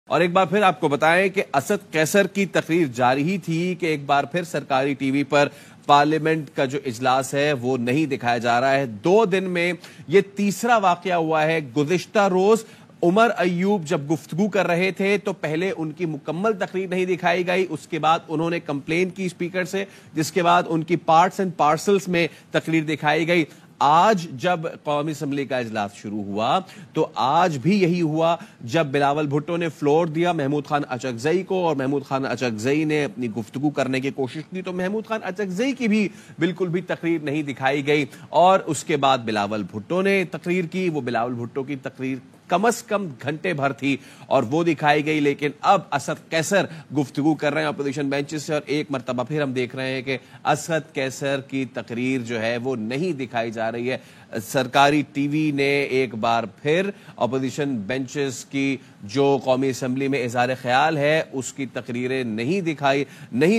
اور ایک بار پھر آپ کو بتائیں کہ اسد قیصر کی تقریر جاری ہی تھی کہ ایک بار پھر سرکاری ٹی وی پر پارلیمنٹ کا جو اجلاس ہے وہ نہیں دکھایا جا رہا ہے۔ 2 دن میں یہ تیسرا واقعہ ہوا ہے۔ گزشتہ روز عمر ایوب جب گفتگو کر رہے تھے تو پہلے ان کی مکمل تقریر نہیں دکھائی گئی، اس کے بعد انہوں نے کمپلین کی اسپیکر سے، جس کے بعد ان کی پارٹس اینڈ پارسلز میں تقریر دکھائی گئی۔ آج جب قومی اسمبلی کا اجلاس شروع ہوا تو آج بھی یہی ہوا۔ جب بلاول بھٹو نے فلور دیا محمود خان اچکزئی کو اور محمود خان اچکزئی نے اپنی گفتگو کرنے کی کوشش کی تو محمود خان اچکزئی کی بھی بالکل بھی تقریر نہیں دکھائی گئی، اور اس کے بعد بلاول بھٹو نے تقریر کی۔ وہ بلاول بھٹو کی تقریر کم از کم گھنٹے بھر تھی اور وہ دکھائی گئی، لیکن اب اسد قیصر گفتگو کر رہے ہیں اپوزیشن بینچز سے، اور ایک مرتبہ پھر ہم دیکھ رہے ہیں کہ اسد قیصر کی تقریر جو ہے وہ نہیں دکھائی جا رہی ہے۔ سرکاری ٹی وی نے ایک بار پھر اپوزیشن بینچز کی جو قومی اسمبلی میں اظہار خیال ہے اس کی تقریریں نہیں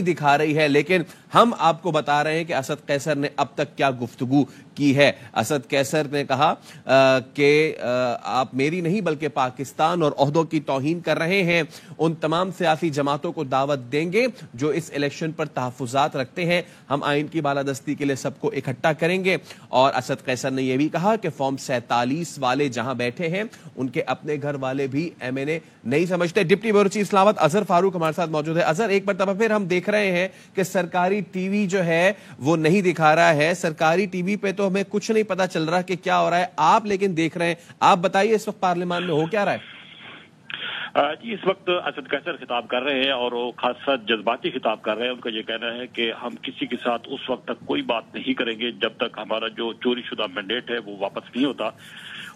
دکھا رہی ہے، لیکن ہم آپ کو بتا رہے ہیں کہ اسد قیصر نے اب تک کیا گفتگو کی ہے۔ اسد قیصر نے کہا کہ آپ میری نہیں بلکہ پاکستان اور عہدوں کی توہین کر رہے ہیں۔ ان تمام سیاسی جماعتوں کو دعوت دیں گے جو اس الیکشن پر تحفظات رکھتے ہیں، ہم آئین کی بالادستی کے لیے سب کو اکٹھا کریں گے۔ اور اسد قیصر نے یہ بھی کہا کہ فارم 47 والے جہاں بیٹھے ہیں ان کے اپنے گھر والے بھی ایم این اے نہیں سمجھتے۔ ڈپٹی بیورو چیف اسلام آباد اظہر فاروق ہمارے ساتھ موجود ہے۔ اظہر، ایک مرتبہ پھر ہم دیکھ رہے ہیں کہ سرکاری ٹی وی جو ہے وہ نہیں دکھا رہا ہے۔ سرکاری ٹی وی پہ تو ہمیں کچھ نہیں پتا چل رہا کہ کیا ہو رہا ہے، آپ لیکن دیکھ رہے ہیں، آپ بتائیے اس وقت پارلیمان میں ہو کیا رہا ہے؟ جی، اس وقت اسد قیصر خطاب کر رہے ہیں اور وہ خاصا جذباتی خطاب کر رہے ہیں۔ ان کا یہ کہنا ہے کہ ہم کسی کے ساتھ اس وقت تک کوئی بات نہیں کریں گے جب تک ہمارا جو چوری شدہ مینڈیٹ ہے وہ واپس نہیں ہوتا۔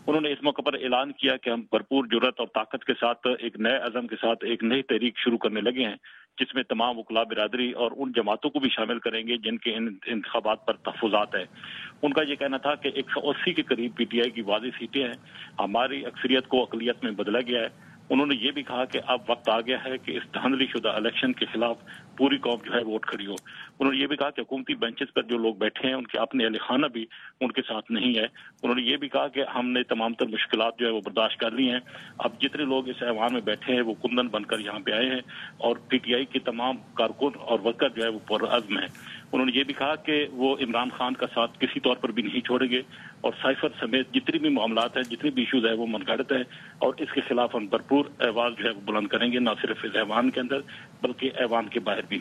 انہوں نے اس موقع پر اعلان کیا کہ ہم بھرپور جرات اور طاقت کے ساتھ ایک نئے عزم کے ساتھ ایک نئی تحریک شروع کرنے لگے ہیں، جس میں تمام وکلاء برادری اور ان جماعتوں کو بھی شامل کریں گے جن کے انتخابات پر تحفظات ہیں۔ ان کا یہ کہنا تھا کہ 180 کے قریب پی ٹی آئی کی واضح سیٹیں ہیں، ہماری اکثریت کو اقلیت میں بدلا گیا ہے۔ انہوں نے یہ بھی کہا کہ اب وقت آ گیا ہے کہ اس دھاندلی شدہ الیکشن کے خلاف پوری قوم جو ہے ووٹ کھڑی ہو۔ انہوں نے یہ بھی کہا کہ حکومتی بینچز پر جو لوگ بیٹھے ہیں ان کے اپنے اہل خانہ بھی ان کے ساتھ نہیں ہے۔ انہوں نے یہ بھی کہا کہ ہم نے تمام تر مشکلات جو ہے وہ برداشت کر لی ہیں، اب جتنے لوگ اس ایوان میں بیٹھے ہیں وہ کندن بن کر یہاں پہ آئے ہیں اور پی ٹی آئی کے تمام کارکن اور ورکر جو ہے وہ پرعزم ہیں۔ انہوں نے یہ بھی کہا کہ وہ عمران خان کا ساتھ کسی طور پر بھی نہیں چھوڑیں گے اور سائفر سمیت جتنی بھی معاملات ہیں، جتنی بھی ایشوز ہیں وہ منگڑت ہیں، اور اس کے خلاف ہم بھرپور آواز جو ہے وہ بلند کریں گے، نہ صرف اس ایوان کے اندر بلکہ ایوان کے باہر بھی۔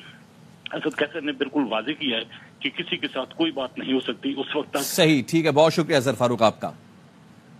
اسد قیصر نے بالکل واضح کیا ہے کہ کسی کے ساتھ کوئی بات نہیں ہو سکتی اس وقت تک۔ صحیح، ٹھیک ہے، بہت شکریہ اظہر فاروق آپ کا۔